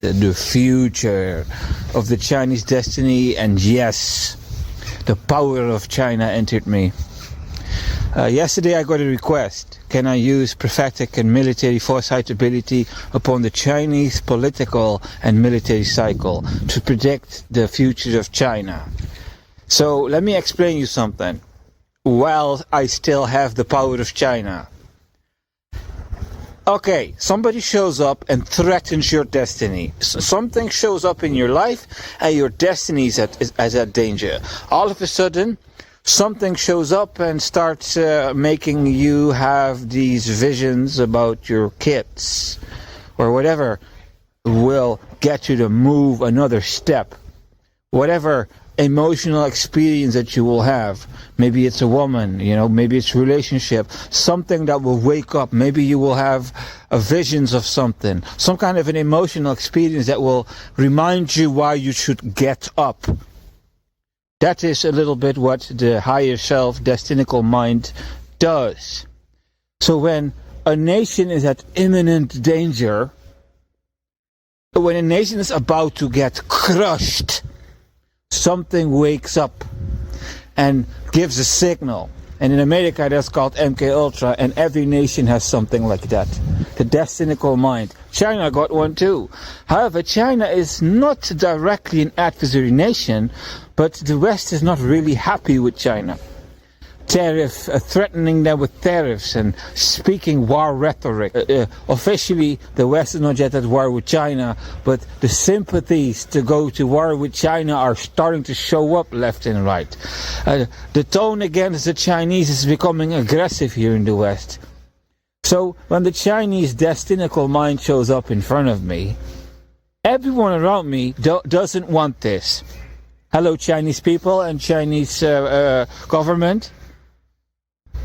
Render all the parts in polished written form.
the future of the Chinese destiny, and yes, the power of China entered me. Yesterday I got a request. Can I use prophetic and military foresight ability upon the Chinese political and military cycle to predict the future of China? So let me explain you something. While I still have the power of China. Okay, somebody shows up and threatens your destiny. Something shows up in your life and your destiny is at danger. All of a sudden, something shows up and starts making you have these visions about your kids or whatever will get you to move another step. Whatever emotional experience that you will have. Maybe it's a woman, maybe it's a relationship, something that will wake up. Maybe you will have visions of something, some kind of an emotional experience that will remind you why you should get up. That is a little bit what the higher self, destinical mind, does. So when a nation is at imminent danger, when a nation is about to get crushed, something wakes up and gives a signal. And in America that's called MK Ultra, and every nation has something like that. The destinical mind. China got one too. However, China is not directly an adversary nation, but the West is not really happy with China. Threatening them with tariffs and speaking war rhetoric. Officially, the West is not yet at war with China, but the sympathies to go to war with China are starting to show up left and right. The tone against the Chinese is becoming aggressive here in the West. So when the Chinese destinical mind shows up in front of me, everyone around me doesn't want this. Hello, Chinese people and Chinese government.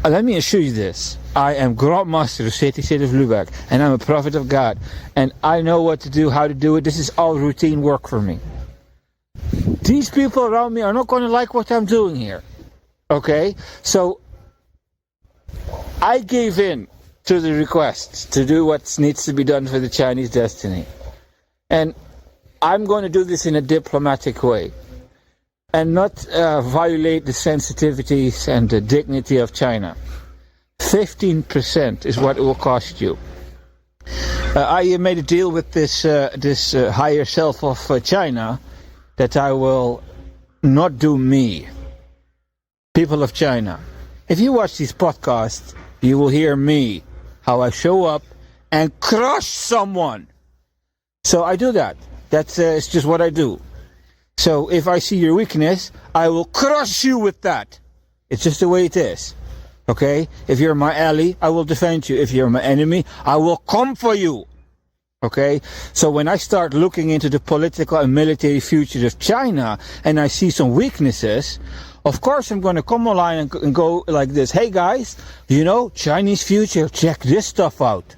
Let me assure you this. I am Grand Master of City of Lübeck, and I'm a prophet of God. And I know what to do, how to do it. This is all routine work for me. These people around me are not going to like what I'm doing here. Okay? So, I gave in to the request to do what needs to be done for the Chinese destiny. And I'm going to do this in a diplomatic way. And not violate the sensitivities and the dignity of China. 15% is what it will cost you. I made a deal with this higher self of China that I will not do me. People of China, if you watch these podcasts, you will hear me, how I show up and crush someone. So I do that. That's it's just what I do. So if I see your weakness, I will crush you with that. It's just the way it is. Okay? If you're my ally, I will defend you. If you're my enemy, I will come for you. Okay? So when I start looking into the political and military future of China, and I see some weaknesses, of course I'm going to come online and go like this. Hey guys, Chinese future, check this stuff out.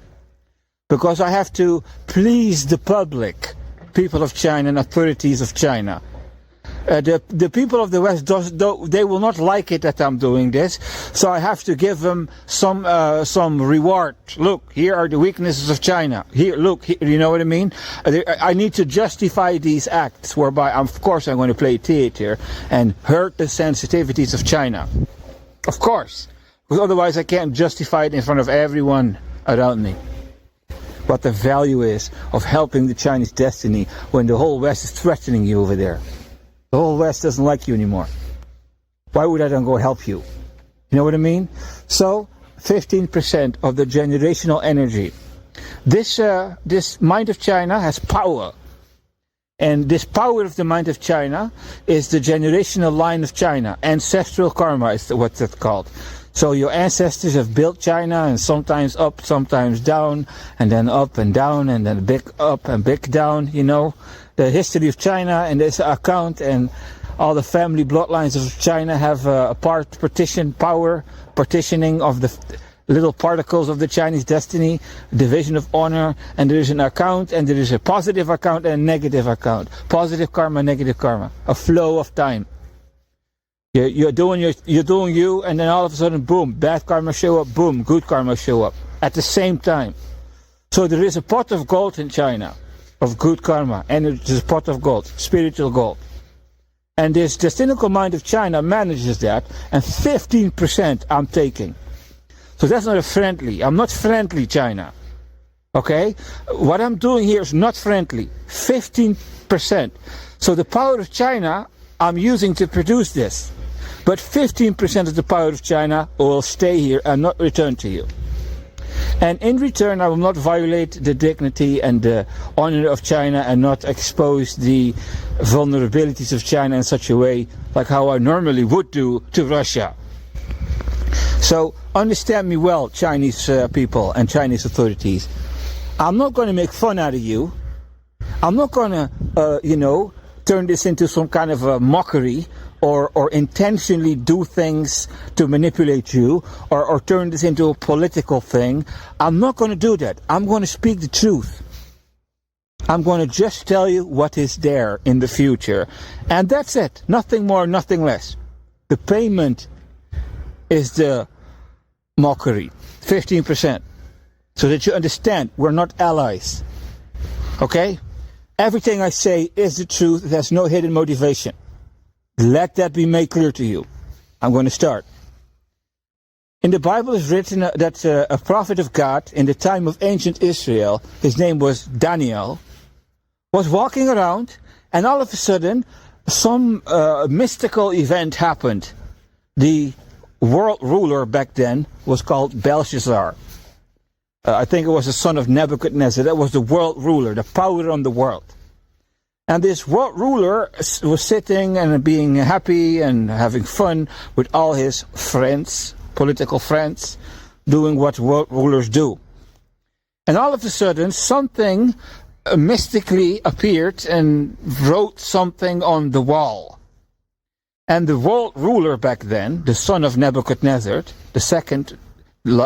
Because I have to please the public. People of China and authorities of China. The people of the West they will not like it that I'm doing this, so I have to give them some reward. Look, here are the weaknesses of China. Here, you know what I mean? I need to justify these acts, whereby of course I'm going to play theater and hurt the sensitivities of China. Of course, because otherwise I can't justify it in front of everyone around me. What the value is of helping the Chinese destiny when the whole West is threatening you over there. The whole West doesn't like you anymore. Why would I then go help you? You know what I mean? So, 15% of the generational energy. This mind of China has power. And this power of the mind of China is the generational line of China. Ancestral karma is what it's called. So your ancestors have built China, and sometimes up, sometimes down, and then up and down, and then big up and big down, The history of China and this account and all the family bloodlines of China have a partitioning of the little particles of the Chinese destiny, division of honor, and there is an account, and there is a positive account and a negative account. Positive karma, negative karma. A flow of time. You're doing you, and then all of a sudden, boom, bad karma show up, boom, good karma show up at the same time. So there is a pot of gold in China. of good karma, energy, this pot of gold, spiritual gold. And this cynical mind of China manages that, and 15% I'm taking. So that's not a friendly. I'm not friendly, China. Okay? What I'm doing here is not friendly. 15%. So the power of China I'm using to produce this. But 15% of the power of China will stay here and not return to you. And in return, I will not violate the dignity and the honor of China and not expose the vulnerabilities of China in such a way like how I normally would do to Russia. So understand me well, Chinese people and Chinese authorities. I'm not going to make fun out of you. I'm not going to, turn this into some kind of a mockery or intentionally do things to manipulate you or turn this into a political thing. I'm not going to do that. I'm going to speak the truth. I'm going to just tell you what is there in the future. And that's it. Nothing more, nothing less. The payment is the mockery. 15%. So that you understand, we're not allies. Okay? Everything I say is the truth. There's no hidden motivation. Let that be made clear to you. I'm going to start. In the Bible is written that a prophet of God in the time of ancient Israel, his name was Daniel, was walking around, and all of a sudden some mystical event happened. The world ruler back then was called Belshazzar. I think it was the son of Nebuchadnezzar. That was the world ruler, the power on the world. And this world ruler was sitting and being happy and having fun with all his friends, political friends, doing what world rulers do. And all of a sudden, something mystically appeared and wrote something on the wall. And the world ruler back then, the son of Nebuchadnezzar, the second,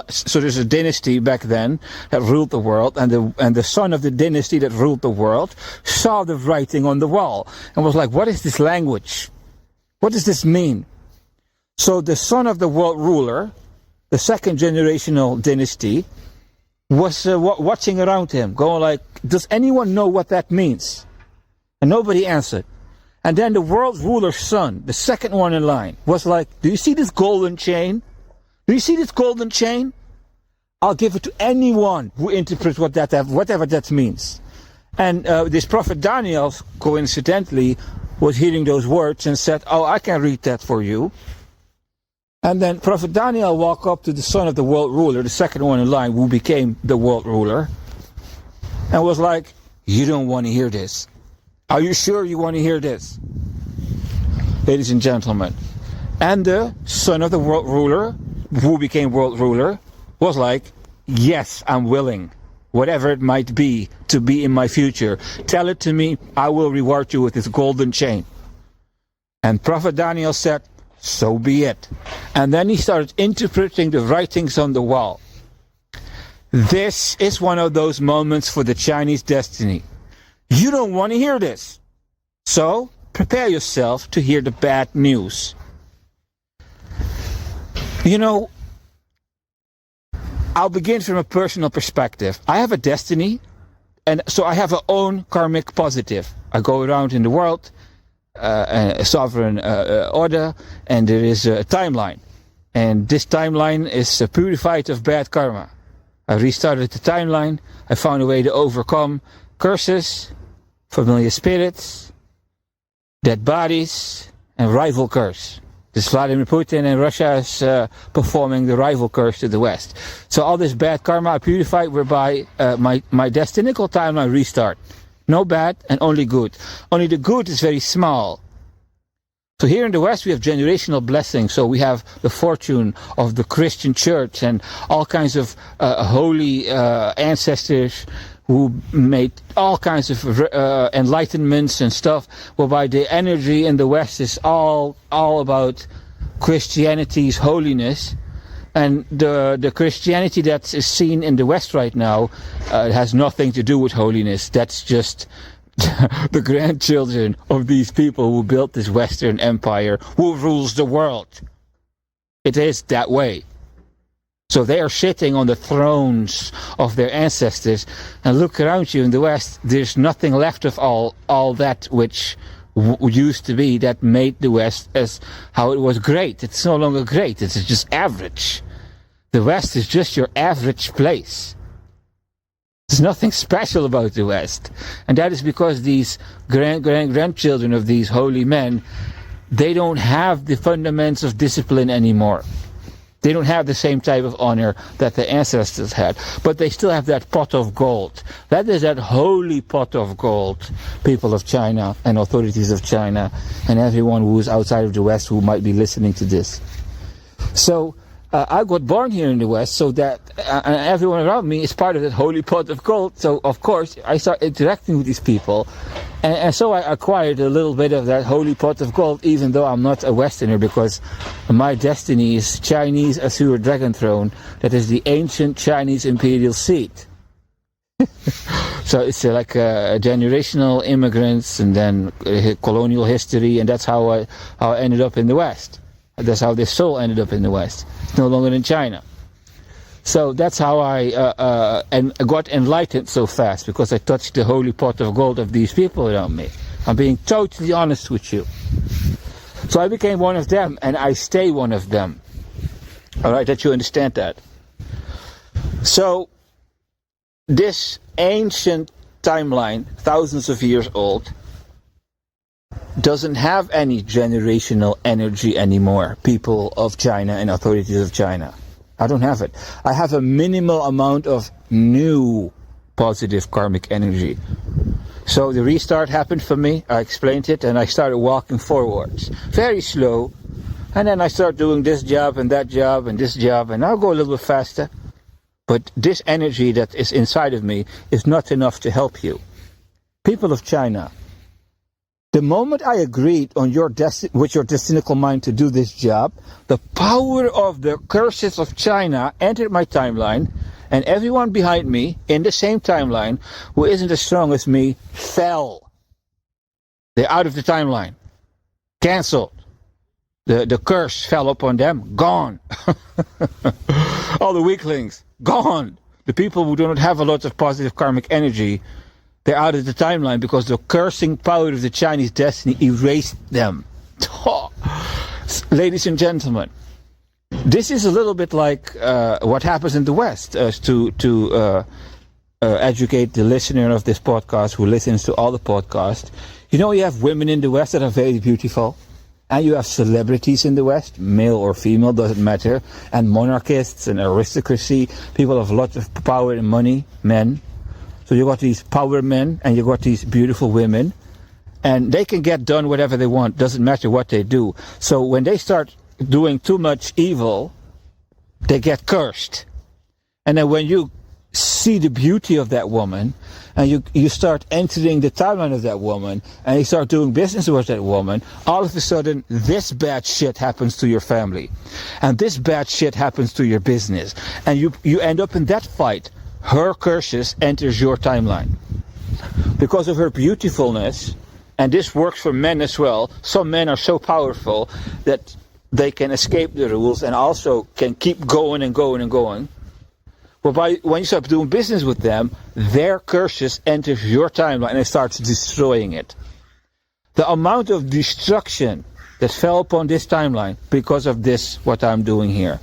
so there's a dynasty back then that ruled the world, and the son of the dynasty that ruled the world saw the writing on the wall and was like, what is this language? What does this mean? So the son of the world ruler, the second generational dynasty, was watching around him, going like, does anyone know what that means? And nobody answered. And then the world ruler's son, the second one in line, was like, do you see this golden chain? Do you see this golden chain? I'll give it to anyone who interprets whatever that means. And this prophet Daniel, coincidentally, was hearing those words and said, oh, I can read that for you. And then prophet Daniel walked up to the son of the world ruler, the second one in line, who became the world ruler, and was like, you don't want to hear this. Are you sure you want to hear this? Ladies and gentlemen. And the son of the world ruler, who became world ruler, was like, yes, I'm willing, whatever it might be, to be in my future. Tell it to me, I will reward you with this golden chain. And prophet Daniel said, so be it. And then he started interpreting the writings on the wall. This is one of those moments for the Chinese destiny. You don't want to hear this. So prepare yourself to hear the bad news. You know, I'll begin from a personal perspective. I have a destiny, and so I have an own karmic positive. I go around in the world, a sovereign order, and there is a timeline. And this timeline is purified of bad karma. I restarted the timeline. I found a way to overcome curses, familiar spirits, dead bodies, and rival curse. This Vladimir Putin and Russia is performing the rival curse to the West. So all this bad karma I purified, whereby my destinical timeline restart. No bad and only good. Only the good is very small. So here in the West we have generational blessings. So we have the fortune of the Christian church and all kinds of holy ancestors who made all kinds of enlightenments and stuff, whereby the energy in the West is all about Christianity's holiness. And the Christianity that is seen in the West right now has nothing to do with holiness. That's just the grandchildren of these people who built this Western empire, who rules the world. It is that way. So they are sitting on the thrones of their ancestors, and look around you in the West, there's nothing left of all that which used to be that made the West as how it was great. It's no longer great, it's just average. The West is just your average place. There's nothing special about the West. And that is because these grandchildren of these holy men, they don't have the fundamentals of discipline anymore. They don't have the same type of honor that the ancestors had. But they still have that pot of gold. That is that holy pot of gold, people of China and authorities of China and everyone who is outside of the West who might be listening to this. So I got born here in the West, so that everyone around me is part of that holy pot of gold. So of course I start interacting with these people, and so I acquired a little bit of that holy pot of gold, even though I'm not a Westerner, because my destiny is Chinese Asura Dragon Throne. That is the ancient Chinese imperial seat. So it's like generational immigrants, and then colonial history, and that's how I ended up in the West. That's how this soul ended up in the West. It's no longer in China. So that's how I got enlightened so fast, because I touched the holy pot of gold of these people around me. I'm being totally honest with you. So I became one of them, and I stay one of them. All right, that you understand that. So this ancient timeline, thousands of years old, doesn't have any generational energy anymore, people of China and authorities of China. I don't have it. I have a minimal amount of new positive karmic energy. So the restart happened for me, I explained it, and I started walking forwards. Very slow. And then I start doing this job and that job and this job, and I'll go a little bit faster. But this energy that is inside of me is not enough to help you. People of China, the moment I agreed on with your destinical mind to do this job, the power of the curses of China entered my timeline, and everyone behind me in the same timeline who isn't as strong as me fell. They're out of the timeline. Cancelled. The curse fell upon them. Gone. All the weaklings. Gone. The people who do not have a lot of positive karmic energy, they're out of the timeline because the cursing power of the Chinese destiny erased them. Ladies and gentlemen, this is a little bit like what happens in the West, to educate the listener of this podcast who listens to all the podcasts. You know, you have women in the West that are very beautiful, and you have celebrities in the West, male or female, doesn't matter, and monarchists and aristocracy, people of a lot of power and money, men. So you got these power men, and you got these beautiful women, and they can get done whatever they want, doesn't matter what they do. So when they start doing too much evil, they get cursed. And then when you see the beauty of that woman, and you start entering the timeline of that woman, and you start doing business with that woman, all of a sudden this bad shit happens to your family, and this bad shit happens to your business, and you end up in that fight. Her curses enters your timeline. Because of her beautifulness, and this works for men as well, some men are so powerful that they can escape the rules and also can keep going and going and going. But when you start doing business with them, their curses enters your timeline and starts destroying it. The amount of destruction that fell upon this timeline because of this, what I'm doing here.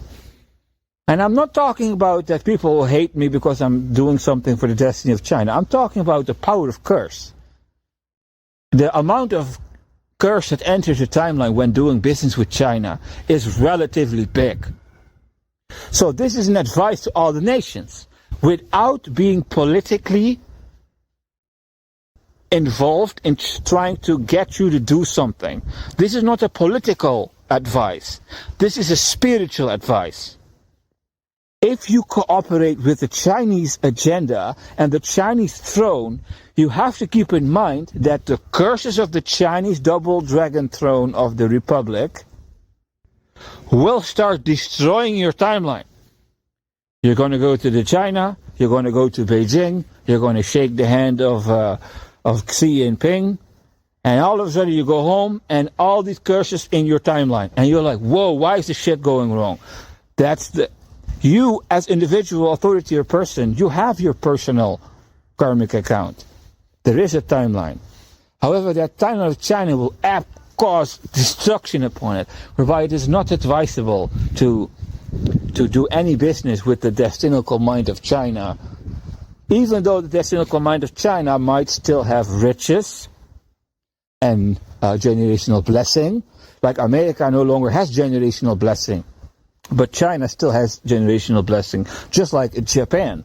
And I'm not talking about that people will hate me because I'm doing something for the destiny of China. I'm talking about the power of curse. The amount of curse that enters the timeline when doing business with China is relatively big. So this is an advice to all the nations. Without being politically involved in trying to get you to do something. This is not a political advice. This is a spiritual advice. If you cooperate with the Chinese agenda and the Chinese throne, you have to keep in mind that the curses of the Chinese double dragon throne of the Republic will start destroying your timeline. You're going to go to China, you're going to go to Beijing, you're going to shake the hand of Xi Jinping, and all of a sudden you go home and all these curses in your timeline. And you're like, whoa, why is this shit going wrong? That's You, as individual authority or person, you have your personal karmic account. There is a timeline. However, that timeline of China will cause destruction upon it, whereby it is not advisable to do any business with the destinical mind of China, even though the destinical mind of China might still have riches and generational blessing. Like America no longer has generational blessing, but China still has generational blessing, just like Japan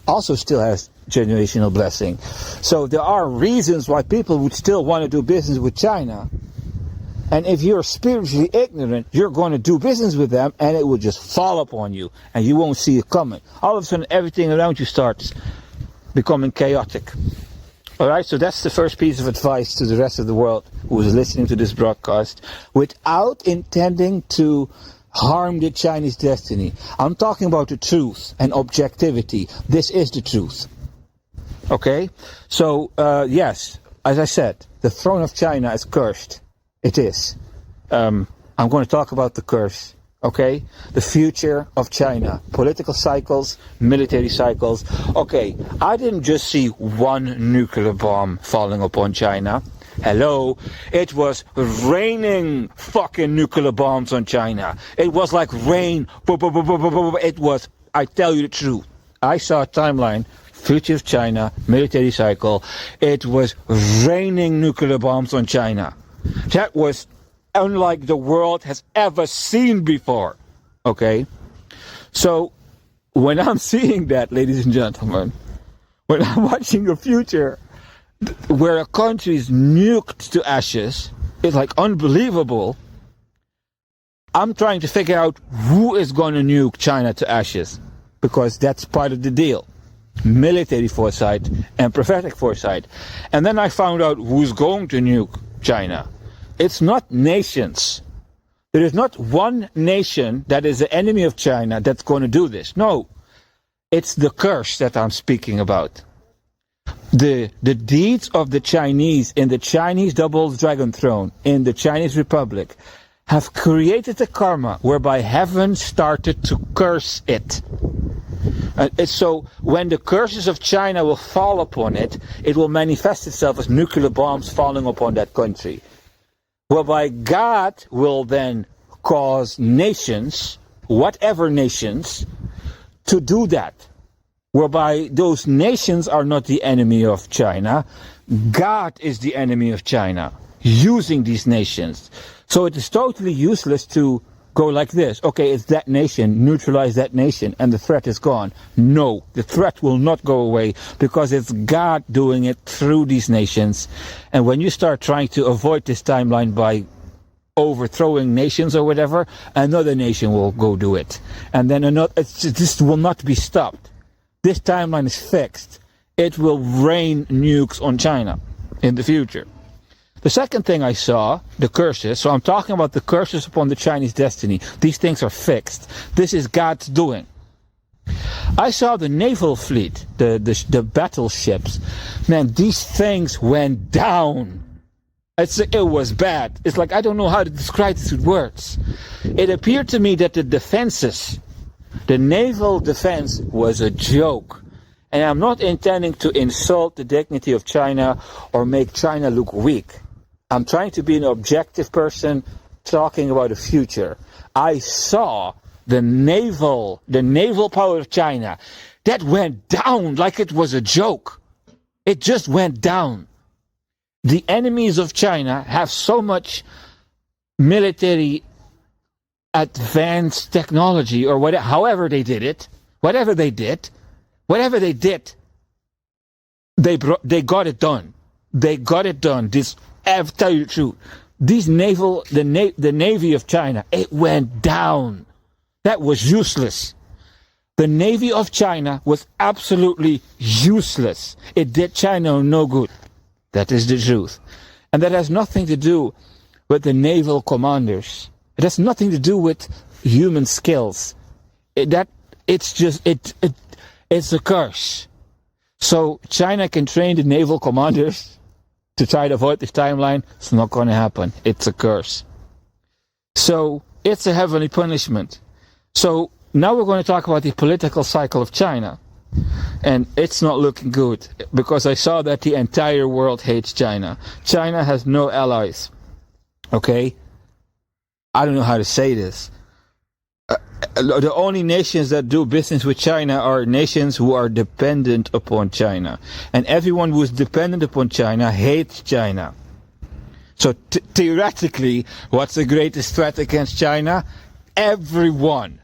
also still has generational blessing. So there are reasons why people would still want to do business with China. And if you're spiritually ignorant, you're going to do business with them and it will just fall upon you and you won't see it coming. All of a sudden everything around you starts becoming chaotic. Alright, so that's the first piece of advice to the rest of the world who is listening to this broadcast without intending to harm the Chinese destiny. I'm talking about the truth and objectivity. This is the truth. Okay? So, yes, as I said, the throne of China is cursed. It is. I'm going to talk about the curse. Okay? The future of China. Political cycles, military cycles. Okay, I didn't just see one nuclear bomb falling upon China. Hello? It was raining fucking nuclear bombs on China. It was like rain. It was, I tell you the truth. I saw a timeline, future of China, military cycle. It was raining nuclear bombs on China. That was unlike the world has ever seen before. Okay? So, when I'm seeing that, ladies and gentlemen, when I'm watching a future where a country is nuked to ashes, it's like unbelievable. I'm trying to figure out who is going to nuke China to ashes, because that's part of the deal. Military foresight and prophetic foresight. And then I found out who's going to nuke China. It's not nations. There is not one nation that is the enemy of China that's going to do this. No. It's the curse that I'm speaking about. The deeds of the Chinese in the Chinese double dragon throne, in the Chinese Republic, have created a karma whereby heaven started to curse it. So when the curses of China will fall upon it, it will manifest itself as nuclear bombs falling upon that country. Whereby God will then cause nations, whatever nations, to do that. Whereby those nations are not the enemy of China. God is the enemy of China, using these nations. So it is totally useless to go like this. Okay, it's that nation, neutralize that nation, and the threat is gone. No, the threat will not go away, because it's God doing it through these nations. And when you start trying to avoid this timeline by overthrowing nations or whatever, another nation will go do it. And then this will not be stopped. This timeline is fixed. It will rain nukes on China in the future. The second thing I saw, the curses, so I'm talking about the curses upon the Chinese destiny. These things are fixed. This is God's doing. I saw the naval fleet, the battleships. Man, these things went down. It was bad. It's like, I don't know how to describe this with words. It appeared to me that the defenses, the naval defense, was a joke. And I'm not intending to insult the dignity of China or make China look weak. I'm trying to be an objective person talking about the future. I saw the naval power of China. That went down like it was a joke. It just went down. The enemies of China have so much military advanced technology, or whatever, however they did it, they got it done. They got it done. I'll tell you the truth. The Navy of China, it went down. That was useless. The Navy of China was absolutely useless. It did China no good. That is the truth. And that has nothing to do with the naval commanders. It has nothing to do with human skills. It's a curse. So China can train the naval commanders to try to avoid this timeline. It's not going to happen. It's a curse. So it's a heavenly punishment. So now we're going to talk about the political cycle of China. And it's not looking good, because I saw that the entire world hates China. China has no allies. Okay? I don't know how to say this. The only nations that do business with China are nations who are dependent upon China. And everyone who is dependent upon China hates China. So theoretically, what's the greatest threat against China? Everyone.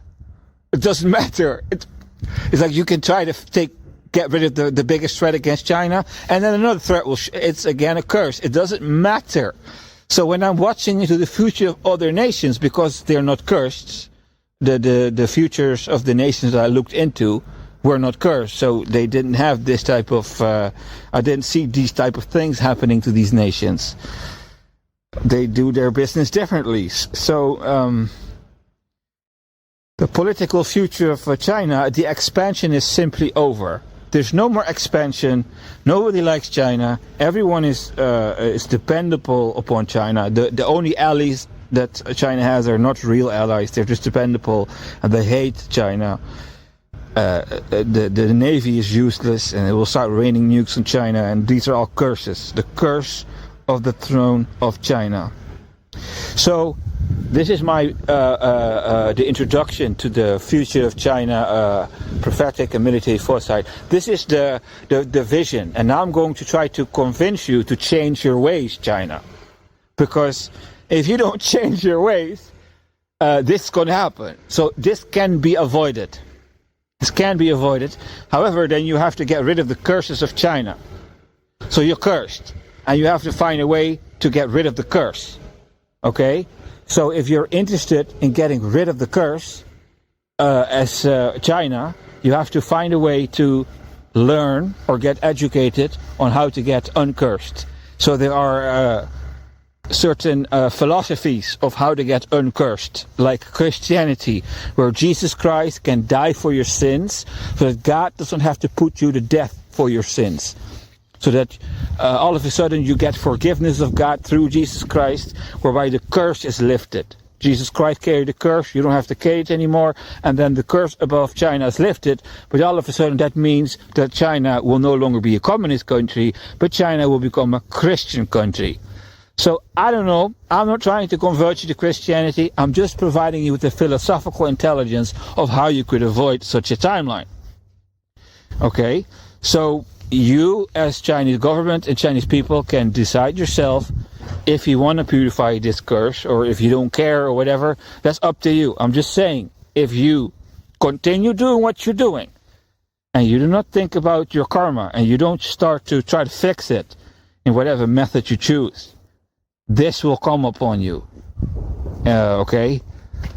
It doesn't matter. It's like you can try to get rid of the biggest threat against China, and then another threat it's again a curse. It doesn't matter. So when I'm watching into the future of other nations, because they're not cursed, the futures of the nations I looked into were not cursed, so they didn't have this type of, I didn't see these type of things happening to these nations. They do their business differently. So the political future of China, the expansion is simply over. There's no more expansion. Nobody likes China. Everyone is dependable upon China. The only allies that China has are not real allies. They're just dependable, and they hate China. The navy is useless, and it will start raining nukes on China. And these are all curses. The curse of the throne of China. So this is my the introduction to the future of China, prophetic and military foresight. This is the vision, and now I'm going to try to convince you to change your ways, China, because if you don't change your ways, this is going to happen. So this can be avoided. This can be avoided. However, then you have to get rid of the curses of China. So you're cursed, and you have to find a way to get rid of the curse. Okay? So if you're interested in getting rid of the curse, as China, you have to find a way to learn or get educated on how to get uncursed. So there are certain philosophies of how to get uncursed, like Christianity, where Jesus Christ can die for your sins, so that God doesn't have to put you to death for your sins. So that all of a sudden you get forgiveness of God through Jesus Christ, whereby the curse is lifted. Jesus Christ carried the curse, you don't have to carry it anymore, and then the curse above China is lifted, but all of a sudden that means that China will no longer be a communist country, but China will become a Christian country. So I don't know, I'm not trying to convert you to Christianity, I'm just providing you with the philosophical intelligence of how you could avoid such a timeline. Okay, so you as Chinese government and Chinese people can decide yourself if you want to purify this curse, or if you don't care or whatever. That's up to you. I'm just saying, if you continue doing what you're doing and you do not think about your karma and you don't start to try to fix it in whatever method you choose, this will come upon you. Okay?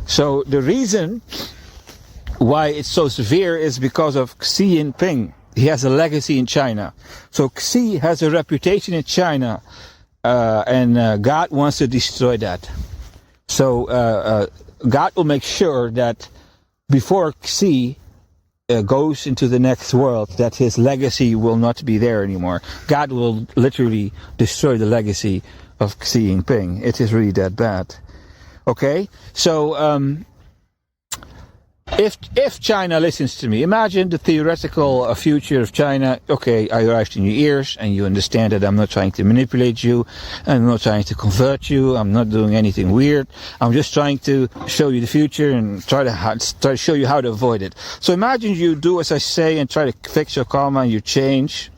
So the reason why it's so severe is because of Xi Jinping. He has a legacy in China. So Xi has a reputation in China, and God wants to destroy that. So God will make sure that before Xi goes into the next world, that his legacy will not be there anymore. God will literally destroy the legacy of Xi Jinping. It is really that bad. Okay? So if China listens to me, imagine the theoretical future of China. Okay, I arrived in your ears, and you understand that I'm not trying to manipulate you, I'm not trying to convert you, I'm not doing anything weird. I'm just trying to show you the future and try to show you how to avoid it. So imagine you do as I say and try to fix your karma and you change.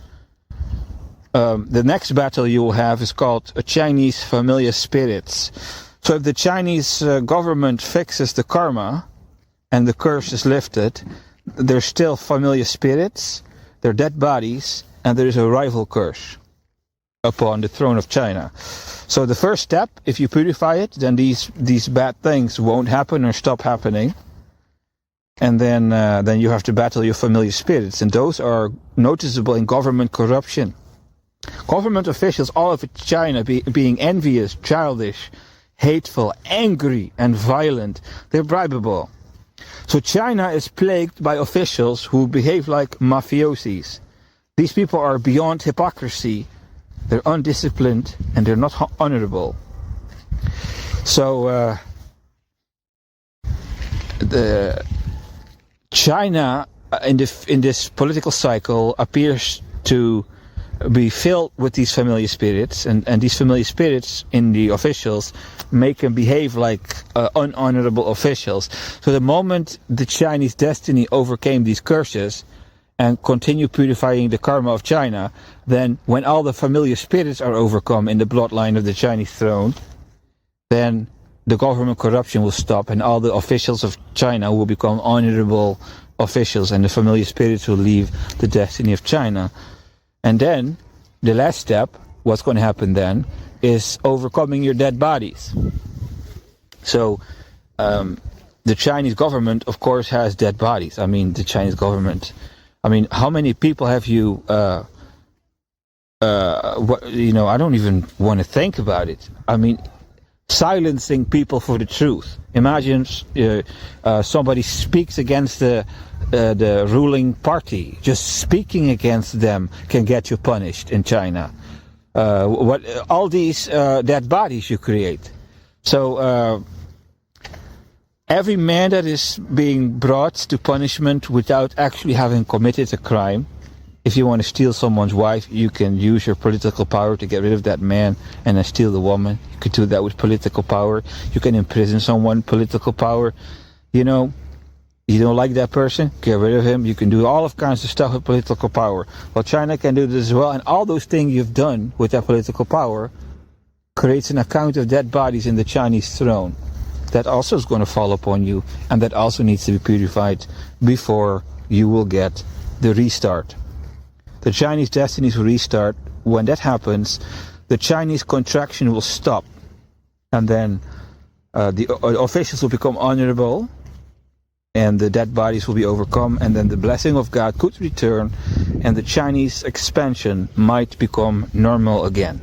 The next battle you will have is called Chinese familiar spirits. So if the Chinese government fixes the karma, and the curse is lifted, there's still familiar spirits, there are dead bodies, and there is a rival curse upon the throne of China. So the first step, if you purify it, then these bad things won't happen or stop happening. And then you have to battle your familiar spirits, and those are noticeable in government corruption. Government officials all over China being envious, childish, hateful, angry, and violent. They're bribable. So China is plagued by officials who behave like mafiosis. These people are beyond hypocrisy, they're undisciplined, and they're not honorable. So China, in this political cycle, appears to be filled with these familiar spirits, and these familiar spirits in the officials make them behave like unhonorable officials. So the moment the Chinese destiny overcame these curses and continue purifying the karma of China, then when all the familiar spirits are overcome in the bloodline of the Chinese throne, then the government corruption will stop and all the officials of China will become honorable officials, and the familiar spirits will leave the destiny of China. And then, the last step, what's going to happen then, is overcoming your dead bodies. So, the Chinese government, of course, has dead bodies. I mean, the Chinese government. I mean, how many people have you, I don't even want to think about it. I mean, silencing people for the truth. Imagine somebody speaks against the ruling party. Just speaking against them can get you punished in China. All these dead bodies you create. So every man that is being brought to punishment without actually having committed a crime. If you want to steal someone's wife, you can use your political power to get rid of that man and then steal the woman. You could do that with political power. You can imprison someone, political power. You know, you don't like that person, get rid of him. You can do all of kinds of stuff with political power. Well, China can do this as well, and all those things you've done with that political power creates an account of dead bodies in the Chinese throne. That also is going to fall upon you, and that also needs to be purified before you will get the restart. The Chinese destinies will restart. When that happens, the Chinese contraction will stop. And then the officials will become honorable, and the dead bodies will be overcome, and then the blessing of God could return, and the Chinese expansion might become normal again.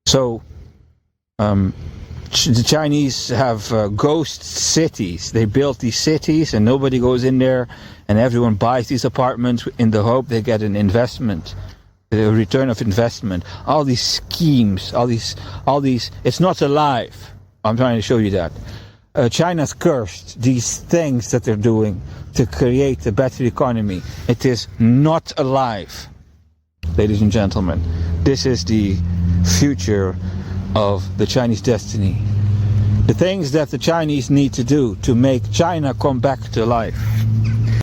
So, the Chinese have ghost cities. They built these cities and nobody goes in there, and everyone buys these apartments in the hope they get an investment, a return of investment. All these schemes, all these, it's not alive. I'm trying to show you that. China's cursed these things that they're doing to create a better economy. It is not alive, ladies and gentlemen. This is the future of the Chinese destiny. The things that the Chinese need to do to make China come back to life.